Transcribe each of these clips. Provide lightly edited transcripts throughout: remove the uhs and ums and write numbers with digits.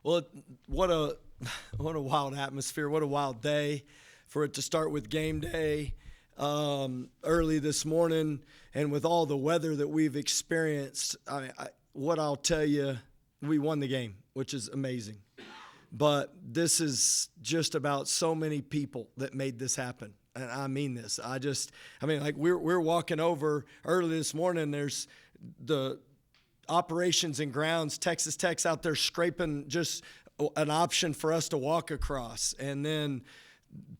Well, what a wild atmosphere. What a wild day for it to start with game day early this morning, and with all the weather that we've experienced. What I'll tell you, we won the game, which is amazing. But this is just about so many people that made this happen. And I mean this. We're walking over early this morning. There's the operations and grounds, Texas Tech's out there scraping just an option for us to walk across. And then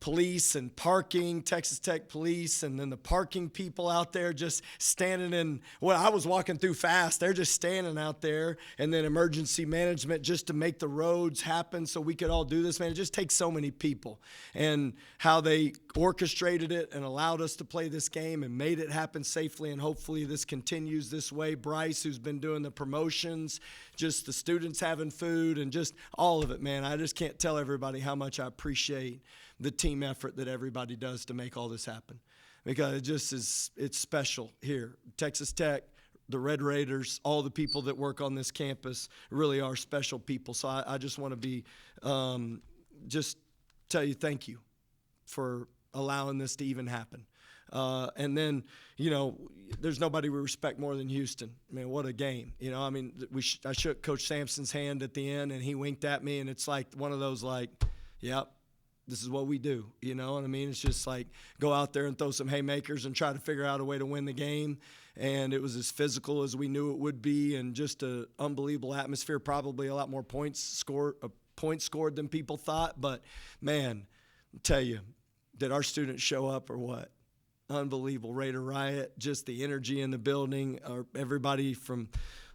police and parking, Texas Tech police, and then the parking people out there just standing in. Well, I was walking through fast. They're just standing out there. And then emergency management just to make the roads happen so we could all do this. Man, it just takes so many people. And how they orchestrated it and allowed us to play this game and made it happen safely, and hopefully this continues this way. Bryce, who's been doing the promotions, just the students having food, and just all of it, man. I just can't tell everybody how much I appreciate the team effort that everybody does to make all this happen, because it just is, it's special here. Texas Tech, the Red Raiders, all the people that work on this campus really are special people. So I just want to be, just tell you thank you for allowing this to even happen. And then, there's nobody we respect more than Houston. I mean, what a game. I shook Coach Sampson's hand at the end, and he winked at me, and it's like one of those yep, this is what we do. You know what I mean? It's just like go out there and throw some haymakers and try to figure out a way to win the game. And it was as physical as we knew it would be, and just an unbelievable atmosphere, probably a lot more points scored than people thought. But, man, I'll tell you, did our students show up or what? Unbelievable. Raider Riot, just the energy in the building, everybody from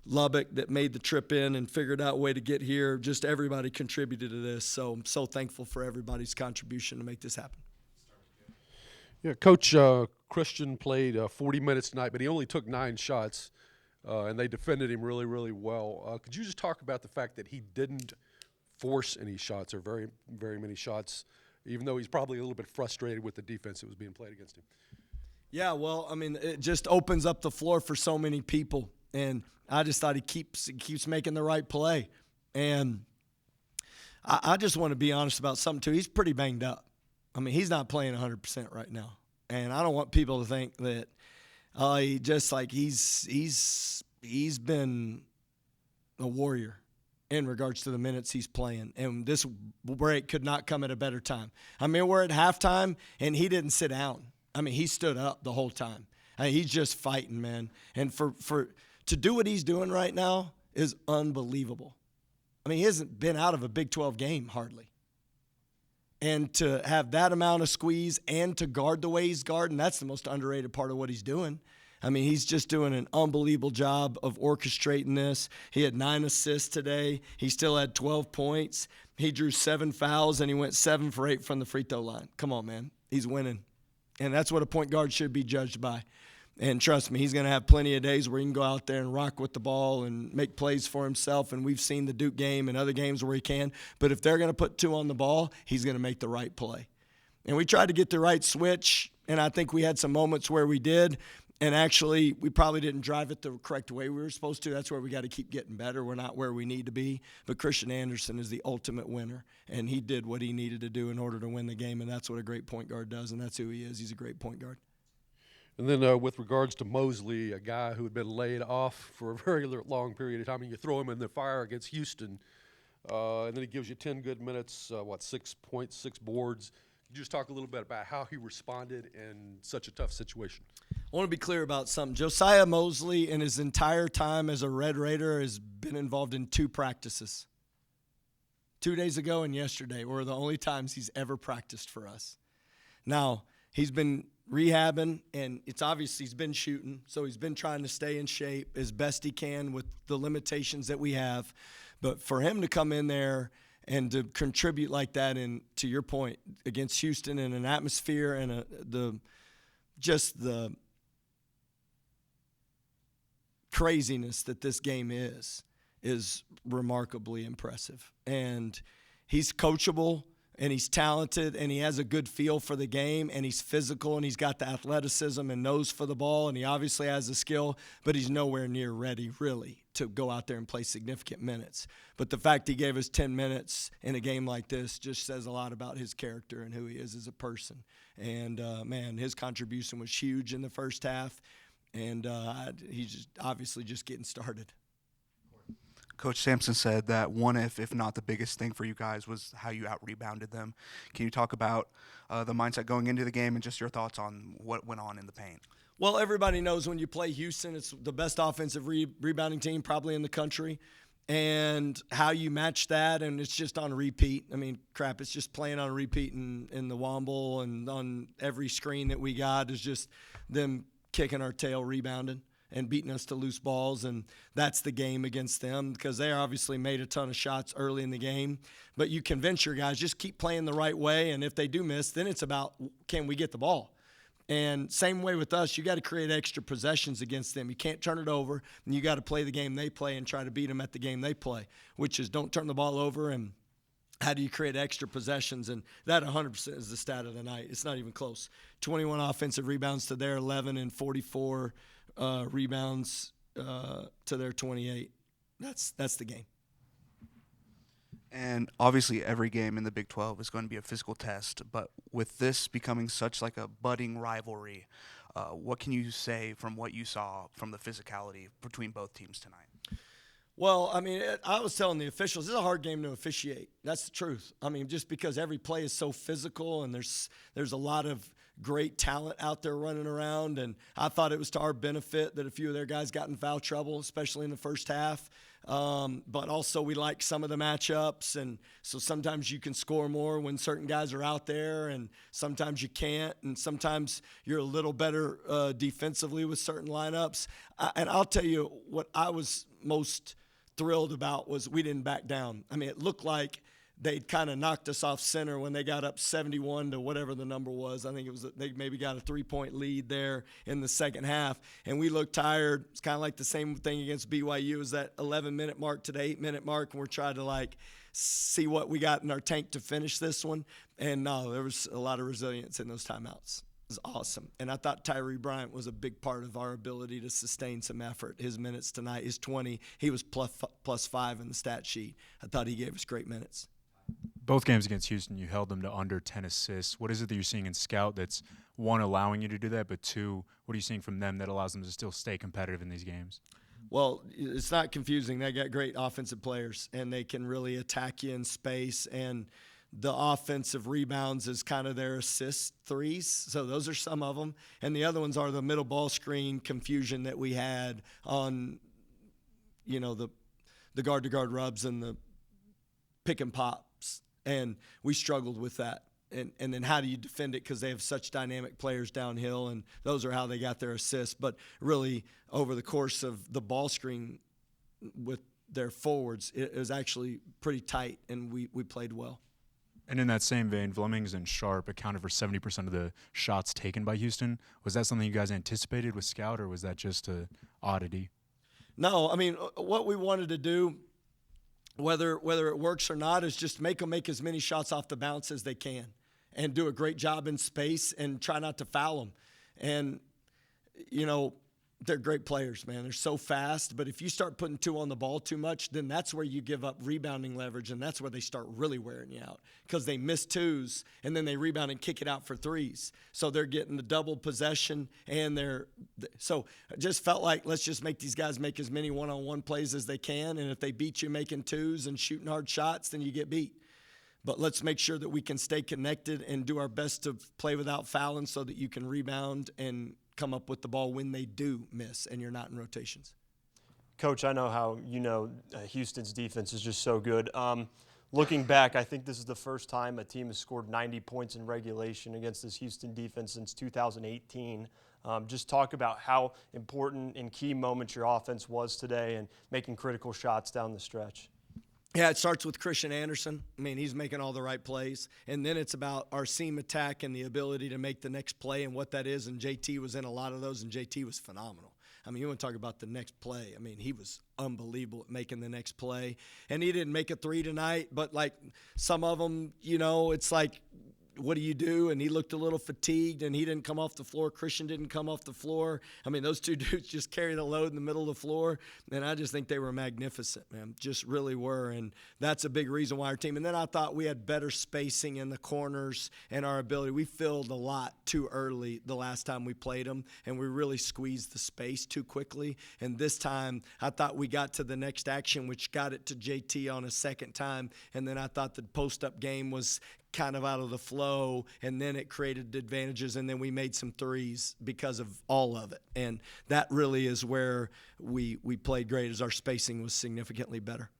Lubbock that made the trip in and figured out a way to get here. Just everybody contributed to this. So I'm so thankful for everybody's contribution to make this happen. Yeah, Coach Christian played 40 minutes tonight, but he only took 9 shots, and they defended him really, really well. Could you just talk about the fact that he didn't force any shots or very, very many shots, even though he's probably a little bit frustrated with the defense that was being played against him? Yeah, well, I mean, it just opens up the floor for so many people. And I just thought he keeps making the right play. And I just want to be honest about something, too. He's pretty banged up. I mean, he's not playing 100% right now. And I don't want people to think that he's been a warrior in regards to the minutes he's playing. And this break could not come at a better time. I mean, we're at halftime, and he didn't sit down. I mean, he stood up the whole time. I mean, he's just fighting, man. And to do what he's doing right now is unbelievable. I mean, he hasn't been out of a Big 12 game hardly. And to have that amount of squeeze and to guard the way he's guarding, that's the most underrated part of what he's doing. I mean, he's just doing an unbelievable job of orchestrating this. He had 9 assists today. He still had 12 points. He drew 7 fouls, and he went 7 for 8 from the free throw line. Come on, man. He's winning. And that's what a point guard should be judged by. And trust me, he's going to have plenty of days where he can go out there and rock with the ball and make plays for himself. And we've seen the Duke game and other games where he can. But if they're going to put 2 on the ball, he's going to make the right play. And we tried to get the right switch, and I think we had some moments where we did. And actually, we probably didn't drive it the correct way we were supposed to. That's where we got to keep getting better. We're not where we need to be. But Christian Anderson is the ultimate winner, and he did what he needed to do in order to win the game, and that's what a great point guard does, and that's who he is. He's a great point guard. And then with regards to Mosley, a guy who had been laid off for a very long period of time, and you throw him in the fire against Houston, and then he gives you 10 good minutes, 6 points, 6 boards. Could you just talk a little bit about how he responded in such a tough situation? I want to be clear about something. Josiah Mosley, in his entire time as a Red Raider, has been involved in 2 practices. 2 days ago and yesterday were the only times he's ever practiced for us. Now, he's been rehabbing, and it's obvious he's been shooting, so he's been trying to stay in shape as best he can with the limitations that we have. But for him to come in there and to contribute like that, and to your point, against Houston in an atmosphere and the craziness that this game is remarkably impressive. And he's coachable. and he's talented, and he has a good feel for the game, and he's physical, and he's got the athleticism and nose for the ball, and he obviously has the skill, but he's nowhere near ready, really, to go out there and play significant minutes. But the fact he gave us 10 minutes in a game like this just says a lot about his character and who he is as a person. And, man, his contribution was huge in the first half, and he's just obviously just getting started. Coach Sampson said that one, if not the biggest thing for you guys, was how you out-rebounded them. Can you talk about the mindset going into the game and just your thoughts on what went on in the paint? Well, everybody knows when you play Houston, it's the best offensive rebounding team probably in the country. And how you match that, and it's just on repeat. I mean, crap, it's just playing on repeat in the Womble, and on every screen that we got is just them kicking our tail, rebounding, and beating us to loose balls, and that's the game against them because they obviously made a ton of shots early in the game. But you convince your guys, just keep playing the right way, and if they do miss, then it's about can we get the ball. And same way with us, you got to create extra possessions against them. You can't turn it over, and you got to play the game they play and try to beat them at the game they play, which is don't turn the ball over and how do you create extra possessions? And that 100% is the stat of the night. It's not even close. 21 offensive rebounds to their 11 and 44 rebounds to their 28. That's the game. And obviously every game in the Big 12 is going to be a physical test, but with this becoming such like a budding rivalry, what can you say from what you saw from the physicality between both teams tonight? Well, I mean, I was telling the officials, it's a hard game to officiate. That's the truth. I mean, just because every play is so physical and there's a lot of great talent out there running around, and I thought it was to our benefit that a few of their guys got in foul trouble, especially in the first half. But also we like some of the matchups, and so sometimes you can score more when certain guys are out there, and sometimes you can't, and sometimes you're a little better defensively with certain lineups. And I'll tell you what I was most thrilled about was we didn't back down. I mean, it looked like they'd kind of knocked us off center when they got up 71 to whatever the number was. I think it was they maybe got a 3-point lead there in the second half, and we looked tired. It's kind of like the same thing against BYU is that 11-minute mark to the 8-minute mark, and we're trying to like see what we got in our tank to finish this one. And no, there was a lot of resilience in those timeouts. It was awesome. And I thought Tyree Bryant was a big part of our ability to sustain some effort. His minutes tonight is 20. He was plus 5 in the stat sheet. I thought he gave us great minutes. Both games against Houston, you held them to under 10 assists. What is it that you're seeing in Scout that's, one, allowing you to do that, but two, what are you seeing from them that allows them to still stay competitive in these games? Well, it's not confusing. They got great offensive players, and they can really attack you in space, and the offensive rebounds is kind of their assist threes. So those are some of them. And the other ones are the middle ball screen confusion that we had on, you know, the guard-to-guard rubs and the pick and pops. And we struggled with that. And then how do you defend it because they have such dynamic players downhill, and those are how they got their assists. But really, over the course of the ball screen with their forwards, it was actually pretty tight, and we played well. And in that same vein, Vlemings and Sharp accounted for 70% of the shots taken by Houston. Was that something you guys anticipated with Scout, or was that just an oddity? No, I mean, what we wanted to do, whether it works or not, is just make them make as many shots off the bounce as they can and do a great job in space and try not to foul them. And, you know, they're great players, man. They're so fast. But if you start putting two on the ball too much, then that's where you give up rebounding leverage, and that's where they start really wearing you out because they miss twos, and then they rebound and kick it out for threes. So they're getting the double possession, and so it just felt like let's just make these guys make as many one-on-one plays as they can, and if they beat you making twos and shooting hard shots, then you get beat. But let's make sure that we can stay connected and do our best to play without fouling so that you can rebound and come up with the ball when they do miss and you're not in rotations. Coach, I know how Houston's defense is just so good. Looking back, I think this is the first time a team has scored 90 points in regulation against this Houston defense since 2018. Just talk about how important in key moments your offense was today and making critical shots down the stretch. Yeah, it starts with Christian Anderson. I mean, he's making all the right plays. And then it's about our seam attack and the ability to make the next play and what that is. And JT was in a lot of those, and JT was phenomenal. I mean, you want to talk about the next play. I mean, he was unbelievable at making the next play. And he didn't make a three tonight, but like some of them, it's like, what do you do? And he looked a little fatigued, and he didn't come off the floor. Christian didn't come off the floor. I mean, those two dudes just carried the load in the middle of the floor, and I just think they were magnificent, man. Just really were, and that's a big reason why our team. And then I thought we had better spacing in the corners and our ability. We filled a lot too early the last time we played them, and we really squeezed the space too quickly. And this time I thought we got to the next action, which got it to JT on a second time, and then I thought the post-up game was kind of out of the flow, and then it created advantages, and then we made some threes because of all of it. And that really is where we played great, as our spacing was significantly better.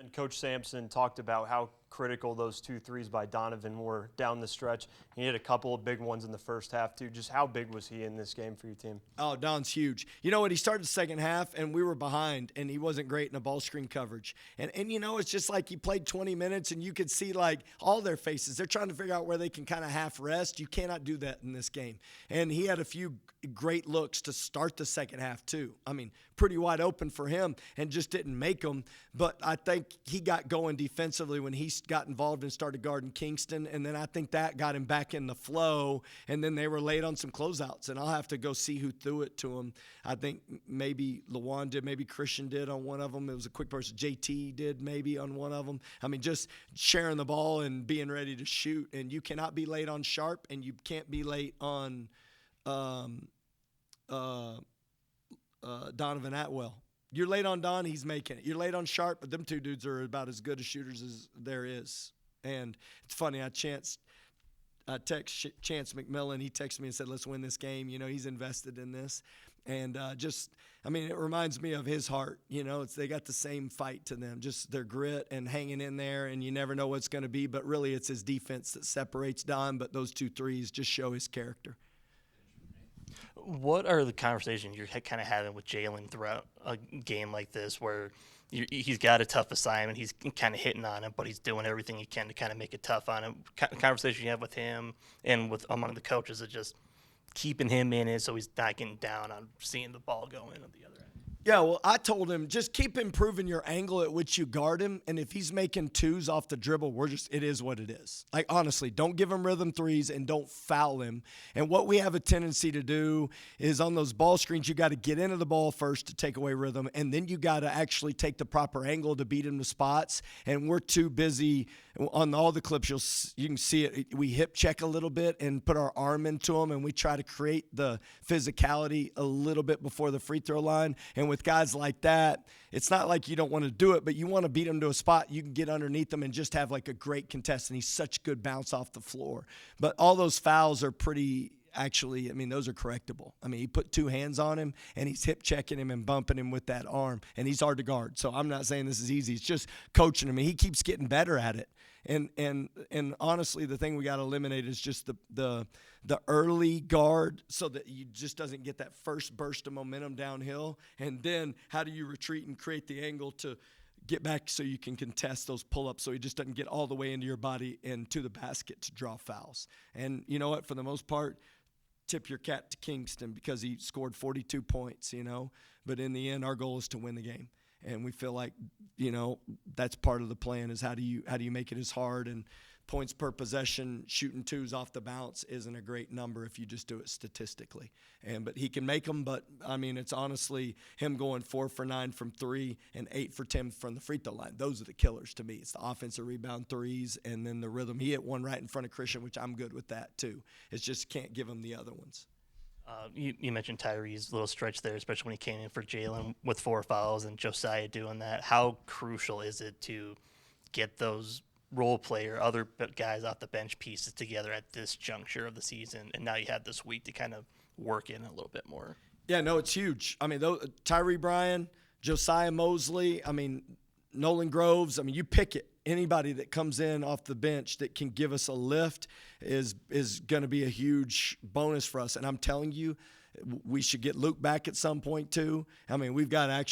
And Coach Sampson talked about how critical those 2 threes by Donovan were down the stretch. He hit a couple of big ones in the first half, too. Just how big was he in this game for your team? Oh, Don's huge. You know what? He started the second half, and we were behind, and he wasn't great in a ball screen coverage. And it's just like he played 20 minutes, and you could see, like, all their faces. They're trying to figure out where they can kind of half rest. You cannot do that in this game. And he had a few great looks to start the second half, too. I mean, pretty wide open for him, and just didn't make them. But I think he got going defensively when he got involved and started guarding Kingston, and then I think that got him back in the flow, and then they were late on some closeouts, and I'll have to go see who threw it to him. I think maybe Lawan did, maybe Christian did on one of them. It was a quick person. JT did maybe on one of them. I mean, just sharing the ball and being ready to shoot, and you cannot be late on Sharp, and you can't be late on Donovan Atwell. You're late on Don, he's making it. You're late on Sharp, but them two dudes are about as good as shooters as there is. And it's funny, I text Chance McMillan. He texted me and said, let's win this game. He's invested in this. And it reminds me of his heart. They got the same fight to them, just their grit and hanging in there, and you never know what's going to be. But really, it's his defense that separates Don, but those 2 threes just show his character. What are the conversations you're kind of having with Jalen throughout a game like this, where he's got a tough assignment, he's kind of hitting on it, but he's doing everything he can to kind of make it tough on him? Conversation you have with him and with among the coaches is just keeping him in it so he's not getting down on seeing the ball go in on the other end. Yeah, well, I told him, just keep improving your angle at which you guard him, and if he's making 2s off the dribble, it is what it is. Like, honestly, don't give him rhythm 3s and don't foul him. And what we have a tendency to do is on those ball screens, you got to get into the ball first to take away rhythm, and then you got to actually take the proper angle to beat him to spots, and we're too busy. On all the clips, you can see it. We hip check a little bit and put our arm into them, and we try to create the physicality a little bit before the free throw line. And with guys like that, it's not like you don't want to do it, but you want to beat them to a spot you can get underneath them and just have like a great contest. And he's such good bounce off the floor. But all those fouls are pretty. Actually, those are correctable. He put 2 hands on him, and he's hip checking him and bumping him with that arm, and he's hard to guard. So I'm not saying this is easy. It's just coaching him. He keeps getting better at it. And honestly, the thing we got to eliminate is just the early guard, so that you just doesn't get that first burst of momentum downhill. And then how do you retreat and create the angle to get back so you can contest those pull-ups, so he just doesn't get all the way into your body and to the basket to draw fouls. And you know what? For the most part, tip your cap to Kingston, because he scored 42 points, But in the end, our goal is to win the game. And we feel like, that's part of the plan, is how do you make it as hard. And points per possession, shooting 2s off the bounce isn't a great number if you just do it statistically. But he can make them, but, it's honestly him going 4 for 9 from 3 and 8 for 10 from the free throw line. Those are the killers to me. It's the offensive rebound 3s and then the rhythm. He hit one right in front of Christian, which I'm good with that too. It's just can't give him the other ones. You mentioned Tyree's little stretch there, especially when he came in for Jalen with 4 fouls and Josiah doing that. How crucial is it to get those role player, other guys off the bench pieces together at this juncture of the season, and now you have this week to kind of work in a little bit more? Yeah, no, it's huge. Tyree Bryan, Josiah Mosley, Nolan Groves, you pick it. Anybody that comes in off the bench that can give us a lift is going to be a huge bonus for us. And I'm telling you, we should get Luke back at some point too. We've got I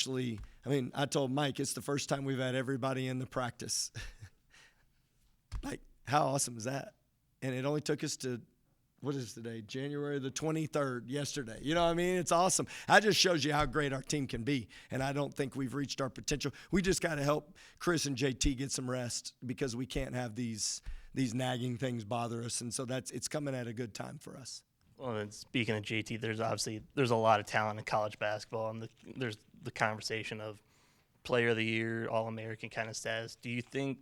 told Mike it's the first time we've had everybody in the practice. Like, how awesome is that? And it only took us to what is today? January the 23rd, yesterday. You know what I mean? It's awesome. That just shows you how great our team can be. And I don't think we've reached our potential. We just got to help Chris and JT get some rest because we can't have these nagging things bother us. And so it's coming at a good time for us. Well, and speaking of JT, there's a lot of talent in college basketball, and there's the conversation of Player of the Year, All-American kind of status. Do you think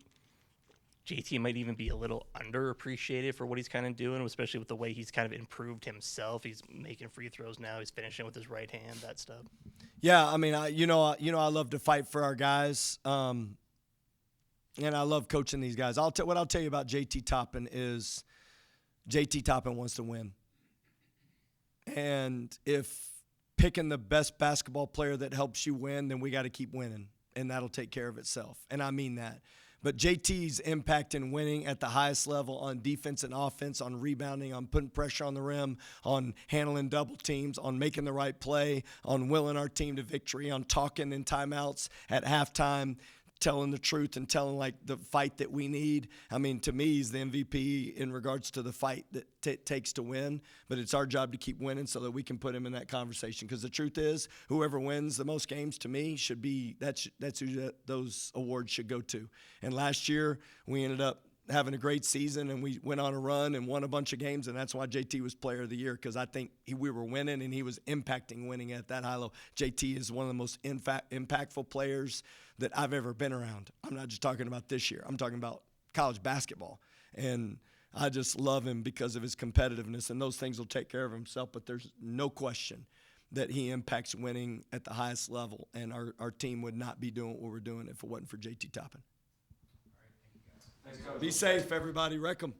JT might even be a little underappreciated for what he's kind of doing, especially with the way he's kind of improved himself? He's making free throws now. He's finishing with his right hand, that stuff. Yeah, I mean, I love to fight for our guys, and I love coaching these guys. What I'll tell you about JT Toppin is JT Toppin wants to win. And if picking the best basketball player that helps you win, then we got to keep winning, and that'll take care of itself. And I mean that. But JT's impact in winning at the highest level on defense and offense, on rebounding, on putting pressure on the rim, on handling double teams, on making the right play, on willing our team to victory, on talking in timeouts at halftime, telling the truth and telling like the fight that we need. I mean, to me, he's the MVP in regards to the fight that it takes to win. But it's our job to keep winning so that we can put him in that conversation. Because the truth is, whoever wins the most games to me should be that's who those awards should go to. And last year we ended up having a great season, and we went on a run and won a bunch of games, and that's why JT was Player of the Year, because I think we were winning and he was impacting winning at that high level. JT is one of the most impactful players that I've ever been around. I'm not just talking about this year. I'm talking about college basketball. And I just love him because of his competitiveness, and those things will take care of himself, but there's no question that he impacts winning at the highest level, and our team would not be doing what we're doing if it wasn't for JT Toppin. Be safe, everybody. Wreck 'em.